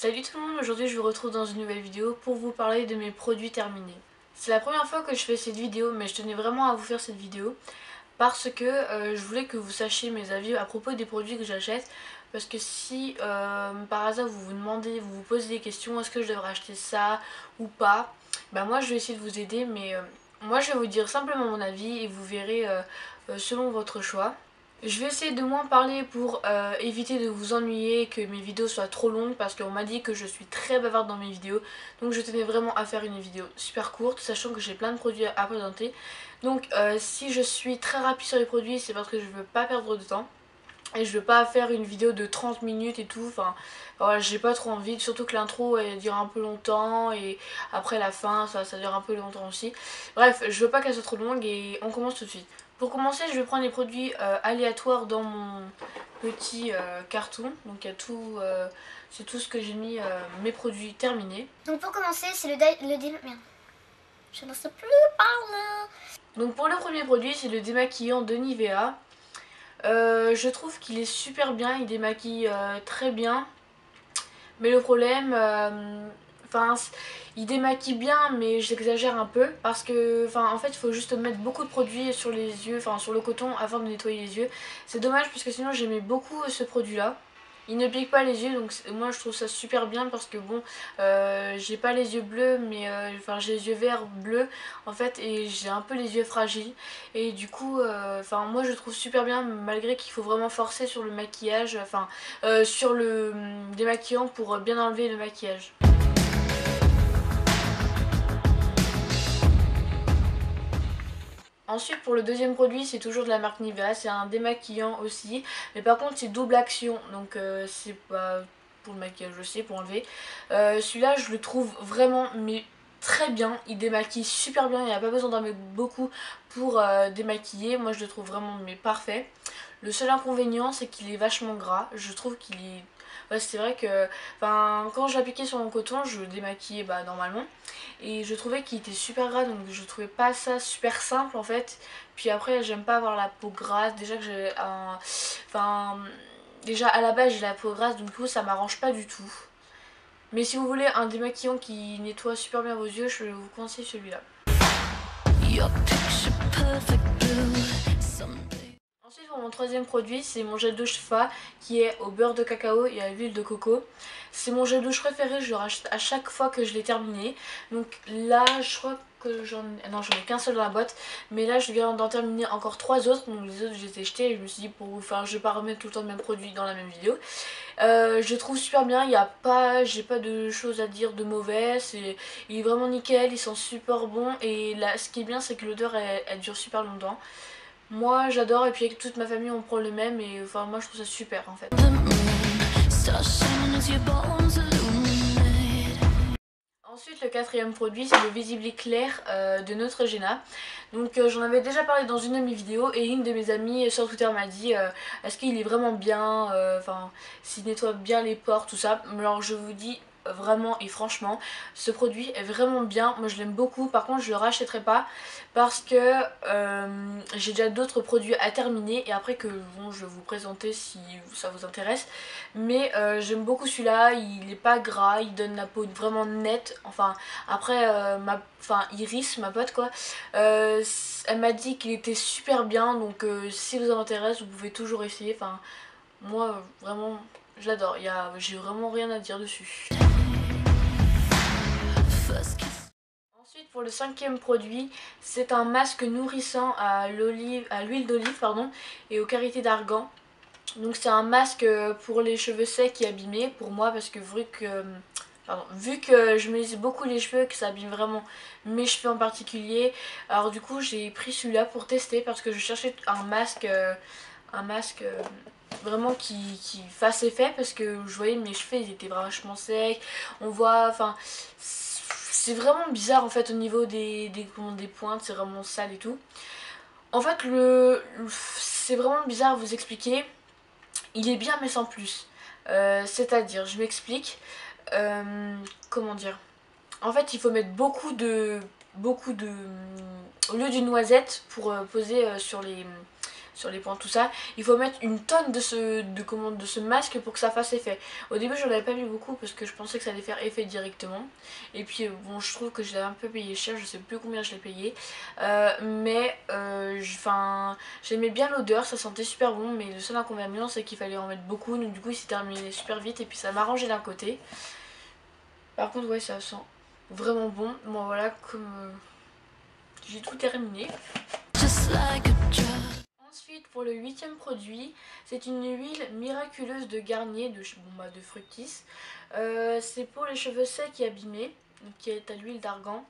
Salut tout le monde, aujourd'hui je vous retrouve dans une nouvelle vidéo pour vous parler de mes produits terminés. C'est la première fois que je fais cette vidéo, mais je tenais vraiment à vous faire cette vidéo parce que je voulais que vous sachiez mes avis à propos des produits que j'achète. Parce que si par hasard vous vous demandez, vous vous posez des questions, est-ce que je devrais acheter ça ou pas, bah moi je vais essayer de vous aider, mais moi je vais vous dire simplement mon avis et vous verrez selon votre choix. Je vais essayer de moins parler pour éviter de vous ennuyer, que mes vidéos soient trop longues parce qu'on m'a dit que je suis très bavarde dans mes vidéos. Donc je tenais vraiment à faire une vidéo super courte, sachant que j'ai plein de produits à présenter. Donc si je suis très rapide sur les produits, c'est parce que je veux pas perdre de temps. Et je veux pas faire une vidéo de 30 minutes et tout, enfin voilà, j'ai pas trop envie, surtout que l'intro elle dure un peu longtemps et après la fin ça dure un peu longtemps aussi. Bref, je veux pas qu'elle soit trop longue et on commence tout de suite. Pour commencer, je vais prendre les produits aléatoires dans mon petit carton, donc il y a tout, c'est tout ce que j'ai mis, mes produits terminés. Donc pour commencer, c'est merde. Je ne sais plus parler. Donc pour le premier produit, c'est le démaquillant de Nivea. Je trouve qu'il est super bien, il démaquille très bien. Mais le problème, enfin, il démaquille bien, mais j'exagère un peu parce que, enfin, en fait, il faut juste mettre beaucoup de produits sur les yeux, enfin, sur le coton avant de nettoyer les yeux. C'est dommage parce que sinon j'aimais beaucoup ce produit-là. Il ne pique pas les yeux, donc moi je trouve ça super bien parce que bon, j'ai pas les yeux bleus, mais enfin j'ai les yeux verts bleus en fait, et j'ai un peu les yeux fragiles. Et du coup, enfin moi je trouve super bien malgré qu'il faut vraiment forcer sur le maquillage, enfin sur le démaquillant pour bien enlever le maquillage. Ensuite pour le deuxième produit, c'est toujours de la marque Nivea, c'est un démaquillant aussi, mais par contre c'est double action, donc c'est pas pour le maquillage aussi, pour enlever. Celui-là je le trouve vraiment mais très bien, il démaquille super bien, il n'y a pas besoin d'en mettre beaucoup pour démaquiller, moi je le trouve vraiment mais parfait. Le seul inconvénient c'est qu'il est vachement gras, je trouve qu'il est... Ouais, c'est vrai que quand je l'appliquais sur mon coton, je le démaquillais normalement. Et je trouvais qu'il était super gras, donc je trouvais pas ça super simple en fait. Puis après, j'aime pas avoir la peau grasse. Déjà que j'ai un... Enfin... Déjà à la base, j'ai la peau grasse, donc du coup, ça m'arrange pas du tout. Mais si vous voulez un démaquillant qui nettoie super bien vos yeux, je vous conseille celui-là. Ensuite pour mon troisième produit, c'est mon gel douche Fa qui est au beurre de cacao et à l'huile de coco. C'est mon gel douche préféré, je le rachète à chaque fois que je l'ai terminé. Donc là je crois que j'en ai qu'un seul dans la boîte, mais là je viens d'en terminer encore 3 autres, donc les autres je les ai jetés et je me suis dit je vais pas remettre tout le temps le même produit dans la même vidéo. Je le trouve super bien, j'ai pas de choses à dire de mauvais, il est vraiment nickel, ils sont super bons et là ce qui est bien c'est que l'odeur elle dure super longtemps. Moi j'adore et puis avec toute ma famille on prend le même et enfin moi je trouve ça super en fait. Ensuite le quatrième produit c'est le Visible Éclair de Neutrogena. Donc j'en avais déjà parlé dans une de mes vidéos et une de mes amies sur Twitter m'a dit est-ce qu'il est vraiment bien, enfin s'il nettoie bien les pores tout ça. Alors je vous dis vraiment et franchement ce produit est vraiment bien, moi je l'aime beaucoup. Par contre je le rachèterai pas parce que j'ai déjà d'autres produits à terminer et après que bon, je vais vous présenter si ça vous intéresse. Mais j'aime beaucoup celui-là, il est pas gras, il donne la peau vraiment nette. Enfin après Iris, ma pote quoi, elle m'a dit qu'il était super bien, donc si vous en intéresse vous pouvez toujours essayer. Enfin moi vraiment je l'adore, j'ai vraiment rien à dire dessus. Ensuite pour le cinquième produit, c'est un masque nourrissant à l'huile d'olive pardon, et au karité d'argan. Donc c'est un masque pour les cheveux secs et abîmés pour moi parce que vu que je me lisse beaucoup les cheveux, que ça abîme vraiment mes cheveux en particulier, alors du coup j'ai pris celui-là pour tester parce que je cherchais un masque vraiment qui fasse effet parce que je voyais mes cheveux ils étaient vachement secs, on voit, enfin c'est vraiment bizarre en fait au niveau des pointes, c'est vraiment sale et tout. En fait c'est vraiment bizarre à vous expliquer. Il est bien mais sans plus. C'est-à-dire, je m'explique. Comment dire? En fait, il faut mettre beaucoup de au lieu d'une noisette pour poser sur sur les points, tout ça. Il faut mettre une tonne de ce masque pour que ça fasse effet. Au début j'en avais pas mis beaucoup parce que je pensais que ça allait faire effet directement. Et puis bon, je trouve que je l'ai un peu payé cher, je sais plus combien je l'ai payé. J'aimais bien l'odeur, ça sentait super bon, mais le seul inconvénient c'est qu'il fallait en mettre beaucoup, donc du coup il s'est terminé super vite et puis ça m'a arrangé d'un côté. Par contre ouais, ça sent vraiment bon. Bon voilà, comme j'ai tout terminé. Ensuite, pour le 8e produit, c'est une huile miraculeuse de Garnier de Fructis. C'est pour les cheveux secs et abîmés, qui est à l'huile d'argan.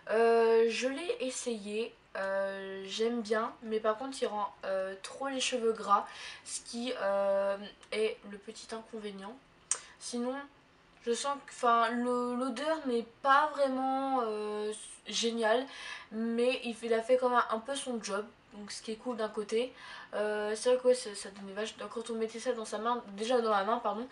Je l'ai essayé, j'aime bien, mais par contre il rend trop les cheveux gras, ce qui est le petit inconvénient. Sinon, je sens que l'odeur n'est pas vraiment géniale, mais il a fait quand même un peu son job. Donc ce qui est cool d'un côté. C'est vrai que ouais, ça donnait vachement. Quand on mettait ça dans sa main, déjà dans la main, pardon,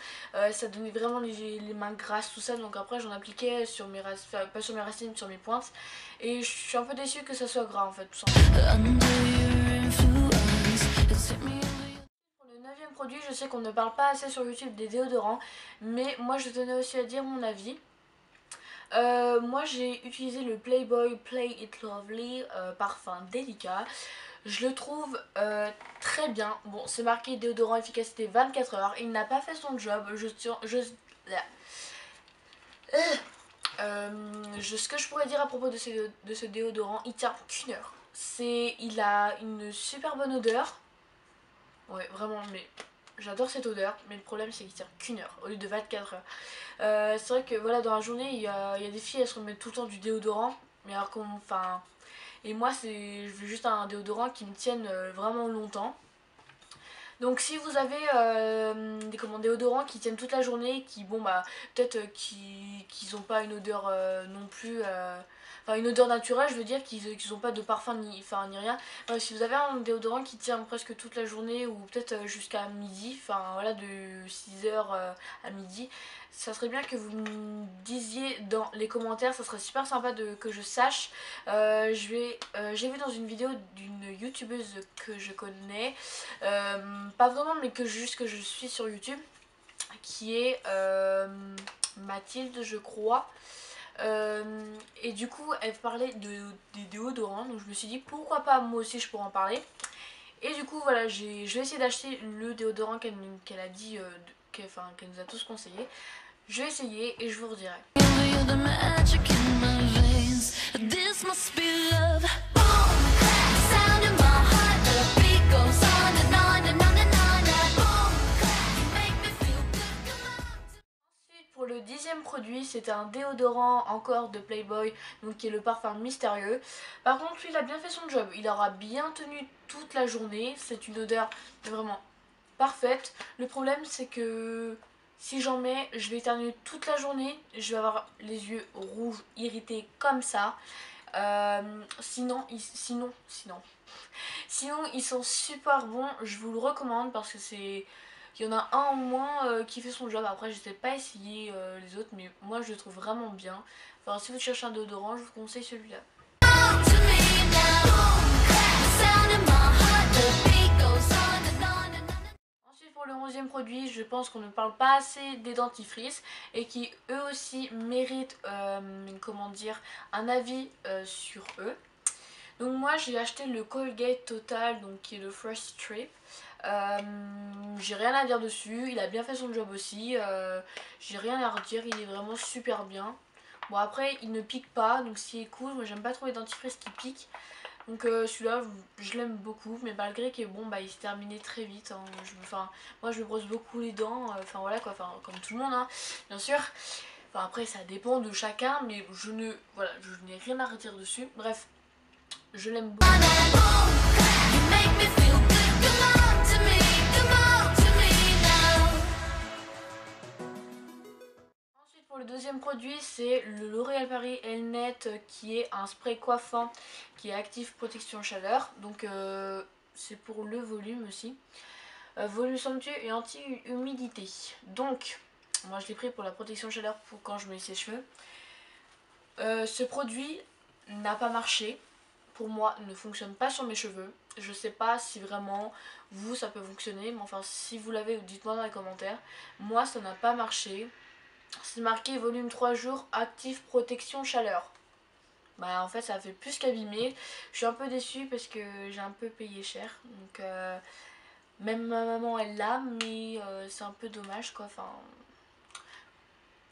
ça donnait vraiment les mains grasses, tout ça. Donc après j'en appliquais sur mes racines, enfin, pas sur mes racines, sur mes pointes. Et je suis un peu déçue que ça soit gras en fait, tout simplement. Pour le 9e produit, je sais qu'on ne parle pas assez sur YouTube des déodorants, mais moi je tenais aussi à dire mon avis. Moi j'ai utilisé le Playboy Play It Lovely parfum délicat. Je le trouve très bien. Bon, c'est marqué déodorant efficacité 24 heures. Il n'a pas fait son job. Ce que je pourrais dire à propos de ce déodorant, il tient qu'une heure. Il a une super bonne odeur. Ouais, vraiment, mais j'adore cette odeur. Mais le problème, c'est qu'il tient qu'une heure au lieu de 24 heures. C'est vrai que voilà, dans la journée, il y a des filles, elles se remettent tout le temps du déodorant. Mais alors qu'on. Enfin. Et moi, je veux juste un déodorant qui me tienne vraiment longtemps. Donc si vous avez des déodorants qui tiennent toute la journée, qui bon bah peut-être qu'ils ont pas une odeur non plus, enfin une odeur naturelle, je veux dire qu'ils ont pas de parfum ni rien. Si vous avez un déodorant qui tient presque toute la journée ou peut-être jusqu'à midi, enfin voilà de 6 h à midi, ça serait bien que vous me disiez dans les commentaires, ça serait super sympa que je sache. J'ai vu dans une vidéo d'une youtubeuse que je connais, pas vraiment mais juste que je suis sur YouTube, qui est Mathilde je crois. Et du coup elle parlait des déodorants, donc je me suis dit pourquoi pas moi aussi je pourrais en parler. Et du coup voilà, je vais essayer d'acheter le déodorant qu'elle a dit, qu'elle nous a tous conseillé. Je vais essayer et je vous redirai. Pour le 10e produit, c'était un déodorant encore de Playboy, donc qui est le parfum mystérieux. Par contre, lui, il a bien fait son job. Il aura bien tenu toute la journée. C'est une odeur vraiment parfaite. Le problème, c'est que si j'en mets, je vais éternuer toute la journée. Je vais avoir les yeux rouges, irrités comme ça. Sinon, ils sont super bons. Je vous le recommande parce que il y en a un au moins qui fait son job. Après, je n'ai pas essayé les autres, mais moi je le trouve vraiment bien. Enfin, si vous cherchez un déodorant, je vous conseille celui-là. Ensuite, pour le 11e produit, je pense qu'on ne parle pas assez des dentifrices et qui eux aussi méritent, comment dire, un avis sur eux. Donc moi j'ai acheté le Colgate Total, donc qui est le Fresh Strip. J'ai rien à dire dessus, il a bien fait son job aussi, j'ai rien à redire, il est vraiment super bien. Bon après il ne pique pas, donc ce qui est cool, moi j'aime pas trop les dentifrices qui piquent. Donc celui-là je l'aime beaucoup, mais malgré que bon bah il se terminait très vite, hein. Moi je me brosse beaucoup les dents, enfin voilà quoi, comme tout le monde hein, bien sûr. Enfin après ça dépend de chacun, mais je n'ai rien à redire dessus, bref. Je l'aime beaucoup. Ensuite pour le 2e produit, c'est le L'Oréal Paris Elnet qui est un spray coiffant qui est actif protection chaleur. Donc c'est pour le volume aussi. Volume somptueux et anti-humidité. Donc moi je l'ai pris pour la protection chaleur pour quand je mets ses cheveux. Ce produit n'a pas marché. pour moi ne fonctionne pas sur mes cheveux. Je sais pas si vraiment vous ça peut fonctionner, mais enfin si vous l'avez, dites-moi dans les commentaires. Moi ça n'a pas marché. C'est marqué volume 3 jours, actif, protection, chaleur. Bah en fait ça fait plus qu'abîmer. Je suis un peu déçue parce que j'ai un peu payé cher. Donc même ma maman elle l'a, mais c'est un peu dommage quoi. Enfin,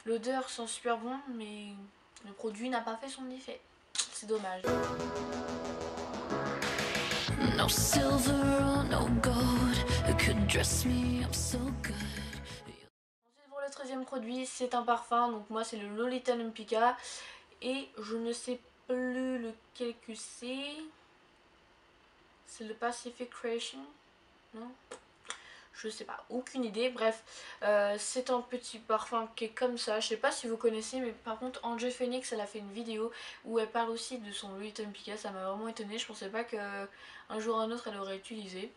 l'odeur sent super bon, mais le produit n'a pas fait son effet. C'est dommage. No silver or no gold could dress me up so good. Ensuite pour le 13e produit, c'est un parfum. Donc moi c'est le Lolita Numpika. Et je ne sais plus lequel que c'est. C'est le Pacific Creation, non? Je sais pas, aucune idée. Bref, c'est un petit parfum qui est comme ça. Je sais pas si vous connaissez, mais par contre Angel Phoenix elle a fait une vidéo où elle parle aussi de son Lolita Numpika. Ça m'a vraiment étonnée. Je pensais pas qu'un jour ou un autre elle aurait utilisé.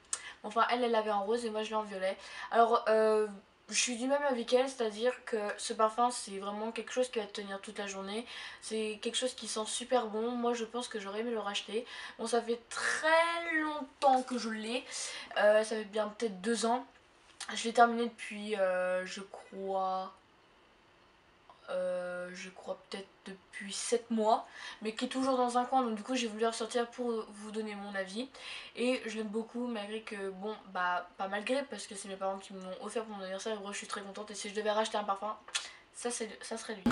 Enfin elle l'avait en rose et moi je l'ai en violet. Alors je suis du même avis qu'elle, c'est-à-dire que ce parfum c'est vraiment quelque chose qui va tenir toute la journée. C'est quelque chose qui sent super bon. Moi je pense que j'aurais aimé le racheter. Bon ça fait très longtemps que je l'ai. Ça fait bien peut-être 2 ans. Je l'ai terminé depuis je crois peut-être depuis 7 mois, mais qui est toujours dans un coin, donc du coup j'ai voulu le ressortir pour vous donner mon avis. Et je l'aime beaucoup malgré que, bon bah pas malgré, parce que c'est mes parents qui me l'ont offert pour mon anniversaire, et moi je suis très contente. Et si je devais racheter un parfum, ça serait lui.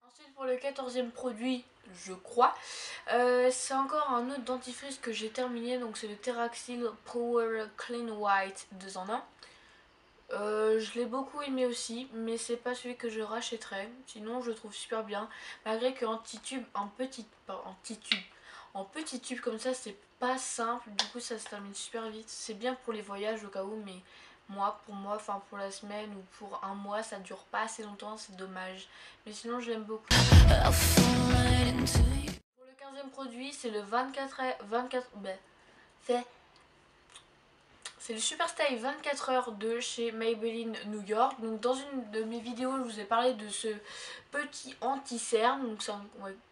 Ensuite pour le 14e produit, je crois, c'est encore un autre dentifrice que j'ai terminé, donc c'est le Terraxil Power Clean White 2 en 1. Je l'ai beaucoup aimé aussi, mais c'est pas celui que je rachèterais. Sinon je le trouve super bien, malgré que en petit tube comme ça c'est pas simple. Du coup ça se termine super vite. C'est bien pour les voyages au cas où, mais pour moi, enfin pour la semaine ou pour un mois ça dure pas assez longtemps, c'est dommage. Mais sinon je l'aime beaucoup. Pour le 15e produit c'est le 24 c'est le Super Style 24 heures de chez Maybelline New York. Donc dans une de mes vidéos, je vous ai parlé de ce petit anti-cerne. Donc c'est un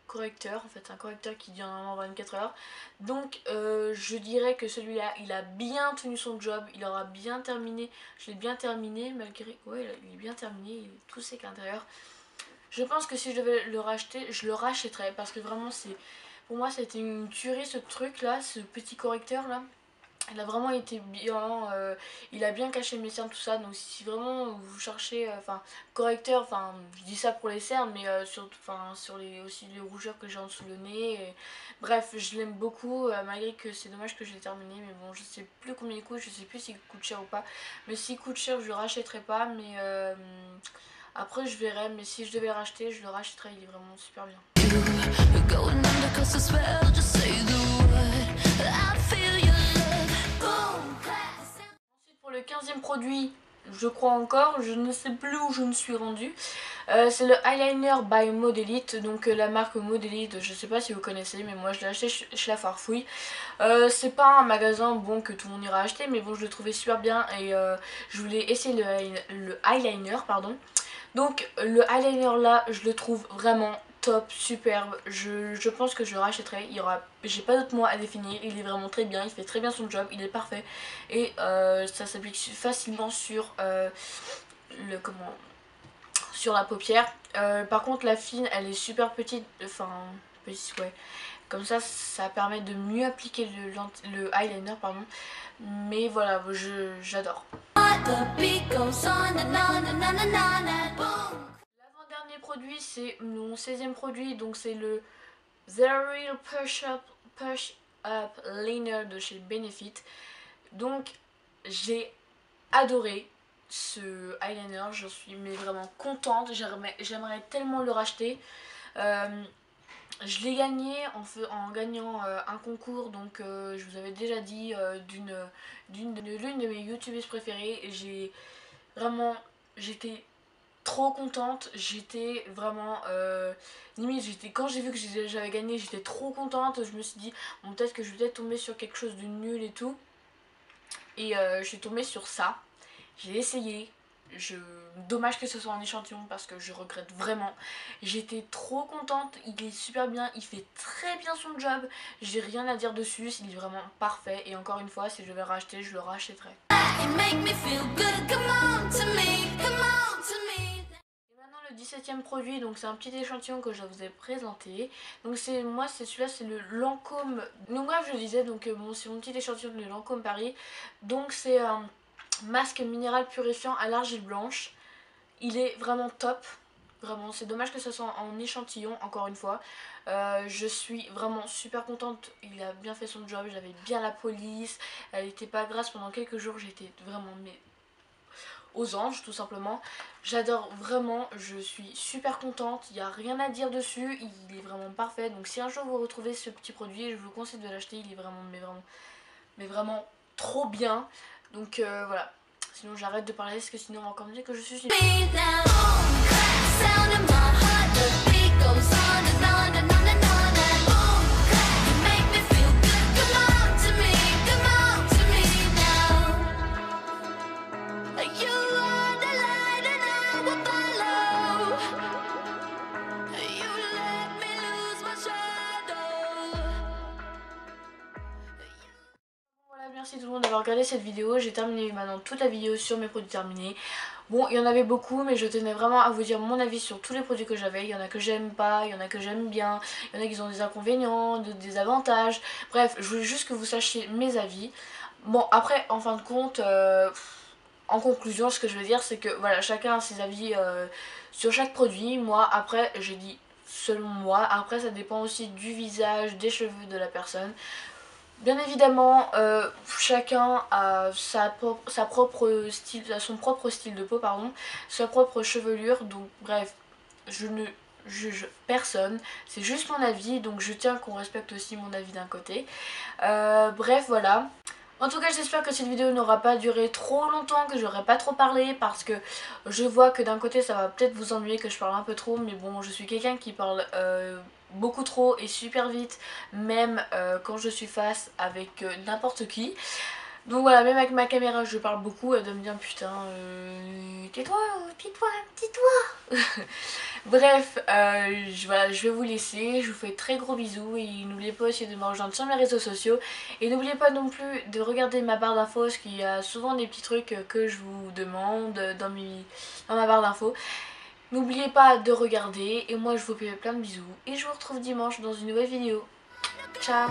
correcteur, en fait un correcteur qui dure normalement 24 heures. Donc je dirais que celui-là, il a bien tenu son job, il aura bien terminé. Je l'ai bien terminé malgré... Ouais, il est bien terminé, il est tout sec à l'intérieur. Je pense que si je devais le racheter, je le rachèterais parce que vraiment c'est... Pour moi c'était une tuerie ce truc là, ce petit correcteur là. Il a vraiment été bien, il a bien caché mes cernes, tout ça. Donc si vraiment vous cherchez, correcteur, je dis ça pour les cernes, mais sur aussi les rougeurs que j'ai en dessous le nez. Bref, je l'aime beaucoup, malgré que c'est dommage que je l'ai terminé. Mais bon, je sais plus combien il coûte, je sais plus s'il coûte cher ou pas. Mais s'il coûte cher, je le rachèterai pas. Mais après, je verrai. Mais si je devais le racheter, je le rachèterais. Il est vraiment super bien. Ensuite pour le 15e produit, je crois encore, je ne sais plus où je me suis rendue. C'est le eyeliner by Modelite, donc la marque Modelite, je sais pas si vous connaissez, mais moi je l'ai acheté chez la Farfouille. C'est pas un magasin bon que tout le monde ira acheter, mais bon je le trouvais super bien et je voulais essayer le eyeliner, pardon. Donc le eyeliner là, je le trouve vraiment top, superbe. Je pense que je le rachèterai. J'ai pas d'autres mots à définir. Il est vraiment très bien, il fait très bien son job, il est parfait. Et ça s'applique facilement sur sur la paupière. Par contre la fine, elle est super petite, petite, ouais. Comme ça permet de mieux appliquer le eyeliner, pardon. Mais voilà, j'adore. L'avant-dernier produit, c'est mon 16e produit, donc c'est le The Real Push Up Liner de chez Benefit. Donc j'ai adoré ce eyeliner, je suis mais vraiment contente, j'aimerais tellement le racheter. Je l'ai gagné en gagnant un concours, donc je vous avais déjà dit l'une de mes youtubeuses préférées. Et j'étais trop contente, j'étais vraiment limite, quand j'ai vu que j'avais gagné, j'étais trop contente. Je me suis dit bon, peut-être que je vais peut-être tomber sur quelque chose de nul et tout. Et je suis tombée sur ça, j'ai essayé, Dommage que ce soit en échantillon parce que je regrette vraiment. J'étais trop contente, il est super bien, il fait très bien son job. J'ai rien à dire dessus, il est vraiment parfait. Et encore une fois, si je devais le racheter, je le rachèterais. Et maintenant le 17e produit, donc c'est un petit échantillon que je vous ai présenté. Donc c'est celui-là, c'est le Lancôme. Donc bref, je disais, donc bon, c'est mon petit échantillon de Lancôme Paris. Donc c'est un masque minéral purifiant à l'argile blanche. Il est vraiment top. Vraiment, c'est dommage que ce soit en échantillon, encore une fois. Je suis vraiment super contente. Il a bien fait son job, j'avais bien la police. Elle était pas grasse pendant quelques jours, j'étais vraiment aux anges tout simplement. J'adore vraiment, je suis super contente. Il n'y a rien à dire dessus, il est vraiment parfait. Donc si un jour vous retrouvez ce petit produit, je vous conseille de l'acheter. Il est vraiment, mais vraiment trop bien. Donc voilà. Sinon j'arrête de parler parce que sinon on va encore me dire que je suis une... Merci tout le monde d'avoir regardé cette vidéo. J'ai terminé maintenant toute la vidéo sur mes produits terminés. Bon, il y en avait beaucoup, mais je tenais vraiment à vous dire mon avis sur tous les produits que j'avais. Il y en a que j'aime pas, il y en a que j'aime bien, il y en a qui ont des inconvénients, des avantages. Bref, je voulais juste que vous sachiez mes avis. Bon, après, en fin de compte, en conclusion, ce que je veux dire, c'est que voilà, chacun a ses avis sur chaque produit. Moi, après, j'ai dit selon moi. Après, ça dépend aussi du visage, des cheveux de la personne. Bien évidemment, chacun a son propre style de peau, pardon, sa propre chevelure, donc bref, je ne juge personne, c'est juste mon avis, donc je tiens qu'on respecte aussi mon avis d'un côté. Bref, voilà. En tout cas, j'espère que cette vidéo n'aura pas duré trop longtemps, que j'aurai pas trop parlé, parce que je vois que d'un côté ça va peut-être vous ennuyer que je parle un peu trop, mais bon, je suis quelqu'un qui parle beaucoup trop et super vite, même quand je suis face avec n'importe qui. Donc voilà, même avec ma caméra je parle beaucoup, elle doit me dire putain, tais-toi, tais-toi. Bref, voilà, je vais vous laisser, je vous fais très gros bisous et n'oubliez pas aussi de me rejoindre sur mes réseaux sociaux. Et n'oubliez pas non plus de regarder ma barre d'infos parce qu'il y a souvent des petits trucs que je vous demande dans ma barre d'infos. N'oubliez pas de regarder et moi je vous fais plein de bisous et je vous retrouve dimanche dans une nouvelle vidéo. Ciao.